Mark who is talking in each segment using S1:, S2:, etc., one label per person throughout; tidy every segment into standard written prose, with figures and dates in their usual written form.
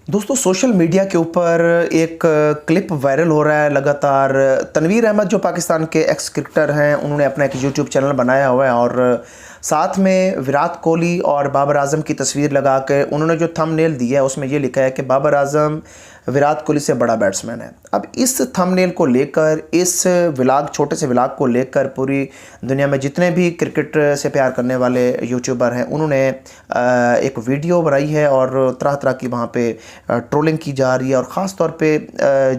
S1: दोस्तों social media के ऊपर एक क्लिप वायरल हो रहा है लगातार। तनवीर अहमद जो पाकिस्तान के एक्स क्रिकेटर हैं, उन्होंने अपना एक यूट्यूब चैनल बनाया हुआ है और साथ में विराट कोहली और बाबर आजम की तस्वीर लगा के उन्होंने जो थंबनेल दिया है उसमें ये लिखा है कि बाबर आजम विराट कोहली से बड़ा बैट्समैन है। अब इस थंबनेल को लेकर, इस व्लॉग, छोटे से व्लॉग को लेकर पूरी दुनिया में जितने भी क्रिकेट से प्यार करने वाले यूट्यूबर हैं उन्होंने एक वीडियो बनाई है और तरह तरह की वहाँ पे ट्रोलिंग की जा रही है। और ख़ास तौर पे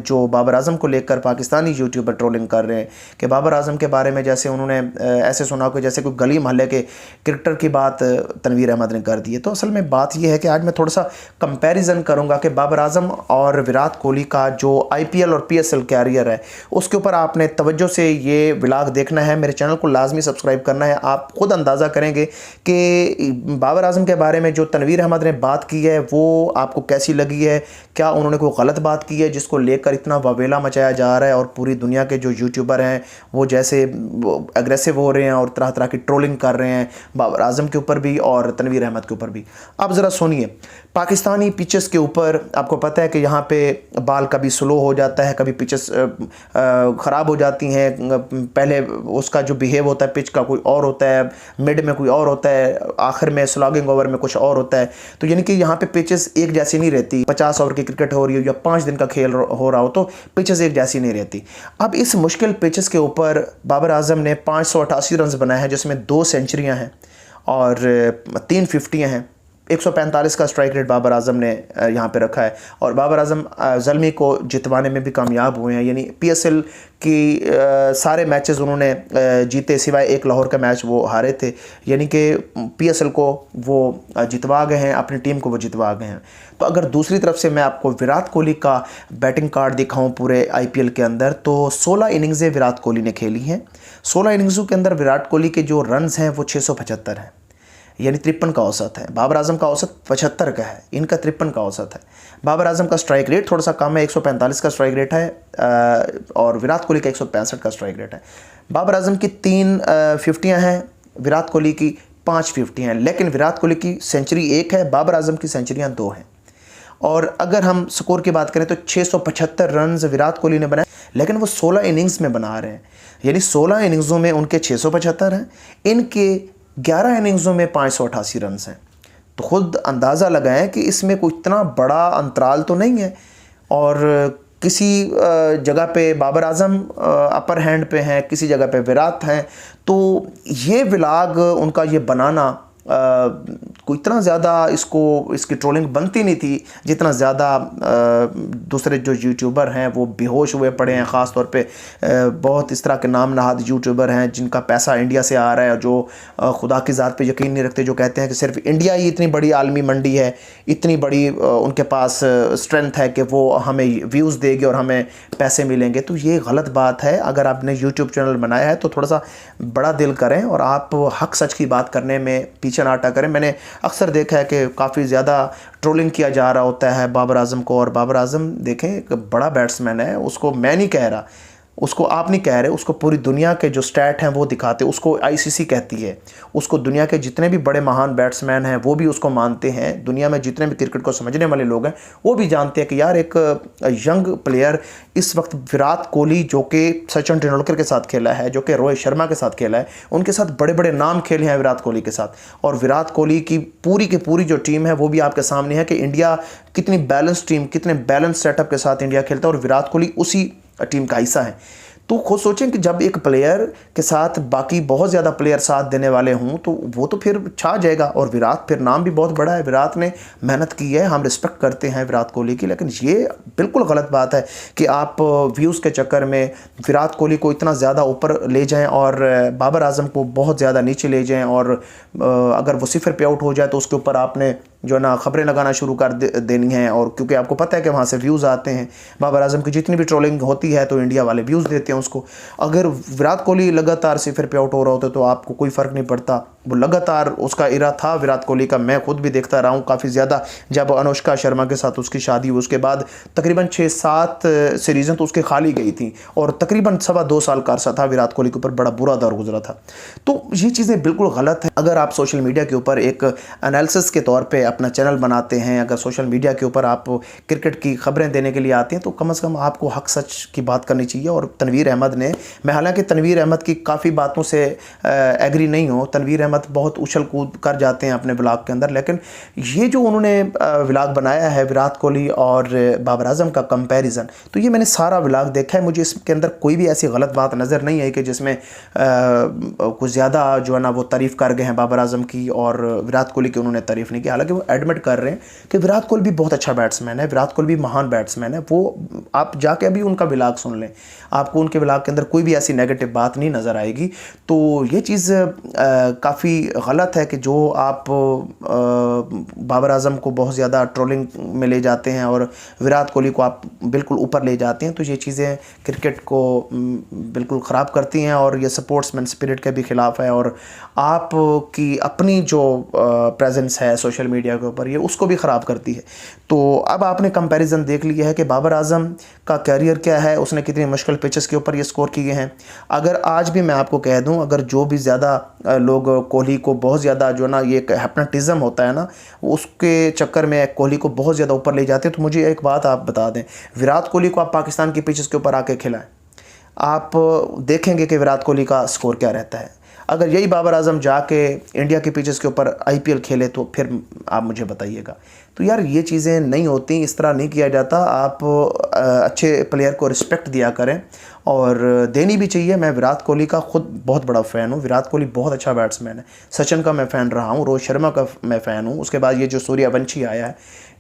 S1: जो बाबर आजम को लेकर पाकिस्तानी यूट्यूबर ट्रोलिंग कर रहे हैं कि बाबर आजम के बारे में जैसे उन्होंने ऐसे सुना कि जैसे कोई गली मोहल्ले के क्रिकेटर की बात तनवीर अहमद ने कर दी है। तो असल में बात यह है कि आज मैं थोड़ा सा कंपैरिजन करूंगा कि बाबर आजम और विराट कोहली का जो आईपीएल और पीएसएल कैरियर है उसके ऊपर आपने तवज्जो से ये व्लॉग देखना है। मेरे चैनल को लाजमी सब्सक्राइब करना है। आप खुद अंदाज़ा करेंगे कि बाबर आजम के बारे में जो तनवीर अहमद ने बात की है वो आपको कैसी लगी है। क्या उन्होंने कोई गलत बात की है जिसको लेकर इतना वावेला मचाया जा रहा है और पूरी दुनिया के जो यूट्यूबर हैं वो जैसे एग्रेसिव हो रहे हैं और तरह तरह की ट्रोलिंग कर रहे हैं बाबर आजम के ऊपर भी और तनवीर अहमद के ऊपर भी। आप ज़रा सुनिए। पाकिस्तानी पिचेस के ऊपर आपको पता है कि यहाँ पे बाल कभी स्लो हो जाता है, कभी पिचेस ख़राब हो जाती हैं। पहले उसका जो बिहेव होता है पिच का कोई और होता है, मिड में कोई और होता है, आखिर में स्लॉगिंग ओवर में कुछ और होता है। तो यानी कि यहाँ पे पिचेस एक जैसी नहीं रहती। 50 ओवर की क्रिकेट हो रही हो या 5 दिन का खेल हो रहा हो तो पिचेस एक जैसी नहीं रहती। अब इस मुश्किल पिचेस के ऊपर बाबर आजम ने 588 रन बनाए हैं जिसमें 2 सेंचुरियाँ हैं और 3 फिफ्टियाँ हैं। 145 का स्ट्राइक रेट बाबर आजम ने यहाँ पे रखा है और बाबर आजम ज़ल्मी को जितवाने में भी कामयाब हुए हैं। यानी पीएसएल की सारे मैचेस उन्होंने जीते सिवाय एक लाहौर का मैच वो हारे थे। यानी कि पीएसएल को वो जितवा गए हैं, अपनी टीम को वो जितवा गए हैं। तो अगर दूसरी तरफ से मैं आपको विराट कोहली का बैटिंग कार्ड दिखाऊं पूरे आईपीएल के अंदर तो 16 इनिंग्सें विराट कोहली ने खेली हैं। 16 इनिंग्सों के अंदर विराट कोहली के जो रन्स हैं वो 675 हैं, यानी 53 का औसत है। बाबर आजम का औसत 75 का है, इनका 53 का औसत है। बाबर आजम का स्ट्राइक रेट थोड़ा सा कम है, 145 का स्ट्राइक रेट है और विराट कोहली का 165 का स्ट्राइक रेट है। बाबर आजम की 3 फिफ्टियाँ हैं, विराट कोहली की 5 फिफ्टियाँ हैं। लेकिन विराट कोहली की सेंचुरी 1 है, बाबर आजम की सेंचुरियाँ 2 हैं। और अगर हम स्कोर की बात करें तो 675 रन विराट कोहली ने बनाए, लेकिन वो 16 इनिंग्स में बना रहे हैं। यानी 16 इनिंग्सों में उनके 675 हैं, इनके 11 इनिंग्सों में 588 रन हैं। तो खुद अंदाज़ा लगाएं कि इसमें कोई इतना बड़ा अंतराल तो नहीं है। और किसी जगह पे बाबर आजम अपर हैंड पे हैं, किसी जगह पे विराट हैं। तो ये व्लॉग उनका ये बनाना कोई इतना ज़्यादा इसकी ट्रोलिंग बनती नहीं थी जितना ज़्यादा दूसरे जो यूट्यूबर हैं वो बेहोश हुए पड़े हैं। ख़ास तौर पे बहुत इस तरह के नाम नहाद यूट्यूबर हैं जिनका पैसा इंडिया से आ रहा है और जो खुदा की ज़ात पे यकीन नहीं रखते, जो कहते हैं कि सिर्फ इंडिया ही इतनी बड़ी आलमी मंडी है, इतनी बड़ी उनके पास स्ट्रेंथ है कि वो हमें व्यूज़ देगी और हमें पैसे मिलेंगे। तो ये गलत बात है। अगर आपने यूट्यूब चैनल बनाया है तो थोड़ा सा बड़ा दिल करें और आप हक सच की बात करने में पीछे ना हटा करें। मैंने अक्सर देखा है कि काफ़ी ज़्यादा ट्रोलिंग किया जा रहा होता है बाबर आजम को। और बाबर आजम देखें एक बड़ा बैट्समैन है, उसको मैं नहीं कह रहा, उसको आप नहीं कह रहे, उसको पूरी दुनिया के जो स्टैट हैं वो दिखाते, उसको आईसीसी कहती है, उसको दुनिया के जितने भी बड़े महान बैट्समैन हैं वो भी उसको मानते हैं। दुनिया में जितने भी क्रिकेट को समझने वाले लोग हैं वो भी जानते हैं कि यार एक यंग प्लेयर इस वक्त विराट कोहली जो कि सचिन तेंदुलकर के साथ खेला है, जो कि रोहित शर्मा के साथ खेला है, उनके साथ बड़े बड़े नाम खेले हैं विराट कोहली के साथ। और विराट कोहली की पूरी जो टीम है वो भी आपके सामने है कि इंडिया कितनी बैलेंस टीम, कितने बैलेंस सेटअप के साथ इंडिया खेलता है और विराट कोहली उसी टीम का हिस्सा है। तो खुद सोचें कि जब एक प्लेयर के साथ बाकी बहुत ज़्यादा प्लेयर साथ देने वाले हों तो वो तो फिर छा जाएगा। और विराट फिर नाम भी बहुत बड़ा है, विराट ने मेहनत की है, हम रिस्पेक्ट करते हैं विराट कोहली की। लेकिन ये बिल्कुल गलत बात है कि आप व्यूज़ के चक्कर में विराट कोहली को इतना ज़्यादा ऊपर ले जाएं और बाबर आजम को बहुत ज़्यादा नीचे ले जाएं। और अगर वो 0 पे आउट हो जाए तो उसके ऊपर आपने जो ना खबरें लगाना शुरू कर देनी है। और क्योंकि आपको पता है कि वहाँ से व्यूज़ आते हैं, बाबर आजम की जितनी भी ट्रोलिंग होती है तो इंडिया वाले व्यूज़ देते हैं उसको। अगर विराट कोहली लगातार 0 पे आउट हो रहा होता तो आपको कोई फ़र्क नहीं पड़ता। वो लगातार उसका इरा था विराट कोहली का, मैं खुद भी देखता रहा हूँ काफ़ी ज़्यादा। जब अनुष्का शर्मा के साथ उसकी शादी हुई उसके बाद तकरीबन 6-7 सीरीज़न तो उसके खाली गई थी और तकरीबन 2.25 साल का अरसा था विराट कोहली के ऊपर बड़ा बुरा दौर गुजरा था। तो ये चीज़ें बिल्कुल गलत है। अगर आप सोशल मीडिया के ऊपर एक एनालिसिस के तौर पर अपना चैनल बनाते हैं, अगर सोशल मीडिया के ऊपर आप क्रिकेट की खबरें देने के लिए आते हैं, तो कम से कम आपको हक सच की बात करनी चाहिए। और तनवीर अहमद ने, मैं हालांकि तनवीर अहमद की काफ़ी बातों से एग्री नहीं हूँ, तनवीर अहमद बहुत उछल कूद कर जाते हैं अपने व्लॉग के अंदर, लेकिन ये जो उन्होंने व्लॉग बनाया है विराट कोहली और बाबर आजम का कंपैरिजन, तो ये मैंने सारा व्लॉग देखा है, मुझे इसके अंदर कोई भी ऐसी गलत बात नज़र नहीं आई कि जिसमें कुछ ज़्यादा जो है ना वो तारीफ़ कर गए हैं बाबर आजम की और विराट कोहली की उन्होंने तारीफ़ नहीं की। हालांकि वो एडमिट कर रहे हैं कि विराट कोहली भी बहुत अच्छा बैट्समैन है, विराट कोहली भी महान बैट्समैन है। वो आप जाके अभी उनका व्लॉग सुन लें, आपको उनके व्लॉग के अंदर कोई भी ऐसी नेगेटिव बात नहीं नज़र आएगी। तो ये चीज़ काफ़ी गलत है कि जो आप बाबर आजम को बहुत ज़्यादा ट्रोलिंग में ले जाते हैं और विराट कोहली को आप बिल्कुल ऊपर ले जाते हैं, तो ये चीज़ें क्रिकेट को बिल्कुल ख़राब करती हैं और ये स्पोर्ट्समैन स्पिरिट के भी ख़िलाफ़ है, और आपकी अपनी जो प्रेजेंस है सोशल मीडिया के ऊपर, ये उसको भी ख़राब करती है। तो अब आपने कंपैरिजन देख लिया है कि बाबर आजम का कैरियर क्या है, उसने कितनी मुश्किल पिचेस के ऊपर ये स्कोर किए हैं। अगर आज भी मैं आपको कह दूं, अगर जो भी ज़्यादा लोग कोहली को बहुत ज़्यादा जो ना ये एक हिप्नोटिज़म होता है ना, उसके चक्कर में कोहली को बहुत ज़्यादा ऊपर ले जाते हैं, तो मुझे एक बात आप बता दें, विराट कोहली को आप पाकिस्तान की पिचेस के ऊपर आके खिलाएं, आप देखेंगे कि विराट कोहली का स्कोर क्या रहता है। अगर यही बाबर आजम जाके इंडिया के पिचेस के ऊपर आईपीएल खेले, तो फिर आप मुझे बताइएगा। तो यार ये चीज़ें नहीं होती, इस तरह नहीं किया जाता। आप अच्छे प्लेयर को रिस्पेक्ट दिया करें, और देनी भी चाहिए। मैं विराट कोहली का खुद बहुत बड़ा फ़ैन हूँ, विराट कोहली बहुत अच्छा बैट्समैन है, सचिन का मैं फ़ैन रहा हूँ, रोहित शर्मा का मैं फ़ैन हूँ। उसके बाद ये जो सूर्यवंशी आया है,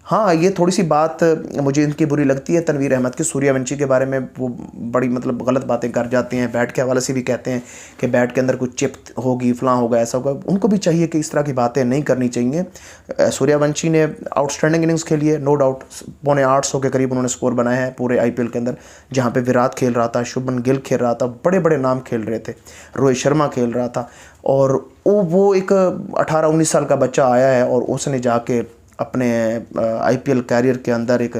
S1: हाँ ये थोड़ी सी बात मुझे इनकी बुरी लगती है तनवीर अहमद की, सूर्यवंशी के बारे में वो बड़ी मतलब गलत बातें कर जाते हैं, बैट के हवाले से भी कहते हैं कि बैट के अंदर कुछ चिप होगी, फलां होगा, ऐसा होगा। उनको भी चाहिए कि इस तरह की बातें नहीं करनी चाहिए। सूर्यवंशी ने आउटस्टैंडिंग इनिंग्स खेली है, नो डाउट, 750 के करीब उन्होंने स्कोर बनाया है पूरे आईपीएल के अंदर, जहाँ पर विराट खेल रहा था, शुभमन गिल खेल रहा था, बड़े बड़े नाम खेल रहे थे, रोहित शर्मा खेल रहा था, और वो एक 18-19 साल का बच्चा आया है और उसने जाके अपने आईपीएल कैरियर के अंदर एक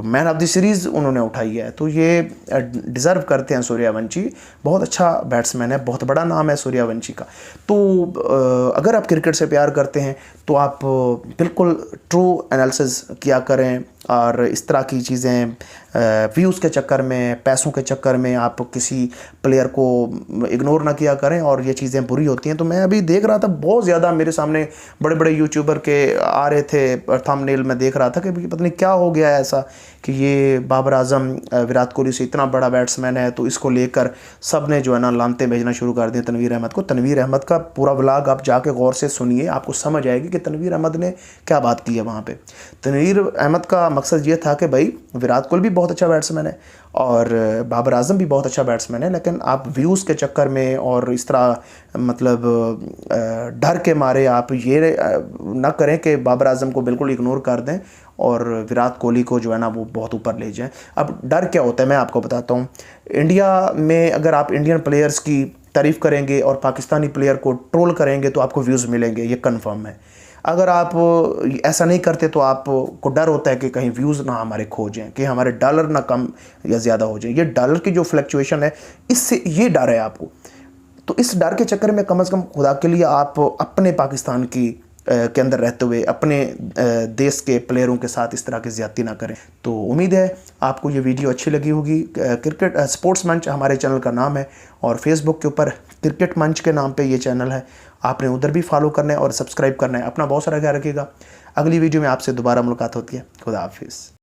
S1: मैन ऑफ द सीरीज़ उन्होंने उठाई है। तो ये डिज़र्व करते हैं सूर्यवंशी, बहुत अच्छा बैट्समैन है, बहुत बड़ा नाम है सूर्यवंशी का। तो अगर आप क्रिकेट से प्यार करते हैं तो आप बिल्कुल ट्रू एनालिसिस किया करें, और इस तरह की चीज़ें व्यूज़ के चक्कर में, पैसों के चक्कर में आप किसी प्लेयर को इग्नोर ना किया करें, और ये चीज़ें बुरी होती हैं। तो मैं अभी देख रहा था, बहुत ज़्यादा मेरे सामने बड़े बड़े यूट्यूबर के आ रहे थे, थंबनेल में देख रहा था कि पता नहीं क्या हो गया है ऐसा कि ये बाबर आजम विराट कोहली से इतना बड़ा बैट्समैन है, तो इसको लेकर सब ने जो है ना लानते भेजना शुरू कर दिए तनवीर अहमद को। तनवीर अहमद का पूरा व्लॉग आप जाके गौर से सुनिए, आपको समझ आएगी कि तनवीर अहमद ने क्या बात की है वहाँ पे। तनवीर अहमद का मकसद ये था कि भाई विराट कोहली भी बहुत अच्छा बैट्समैन है और बाबर आजम भी बहुत अच्छा बैट्समैन है, लेकिन आप व्यूज़ के चक्कर में और इस तरह मतलब डर के मारे आप ये ना करें कि बाबर आजम को बिल्कुल इग्नोर कर दें और विराट कोहली को जो है ना वो बहुत ऊपर ले जाएं। अब डर क्या होता है मैं आपको बताता हूँ। इंडिया में अगर आप इंडियन प्लेयर्स की तारीफ़ करेंगे और पाकिस्तानी प्लेयर को ट्रोल करेंगे तो आपको व्यूज़ मिलेंगे, ये कन्फर्म है। अगर आप ऐसा नहीं करते तो आपको डर होता है कि कहीं व्यूज़ ना हमारे खो जाएं, कि हमारे डॉलर ना कम या ज़्यादा हो जाए। ये डॉलर की जो फ्लक्चुएशन है, इससे ये डर है आपको। तो इस डर के चक्कर में कम से कम खुदा के लिए आप अपने पाकिस्तान की के अंदर रहते हुए अपने देश के प्लेयरों के साथ इस तरह की ज़्यादती ना करें। तो उम्मीद है आपको ये वीडियो अच्छी लगी होगी। क्रिकेट स्पोर्ट्स मंच हमारे चैनल का नाम है, और फेसबुक के ऊपर क्रिकेट मंच के नाम पे ये चैनल है, आपने उधर भी फॉलो करना है और सब्सक्राइब करना है। अपना बहुत सारा ख्याल रखिएगा। अगली वीडियो में आपसे दोबारा मुलाकात होती है। खुदा हाफिज़।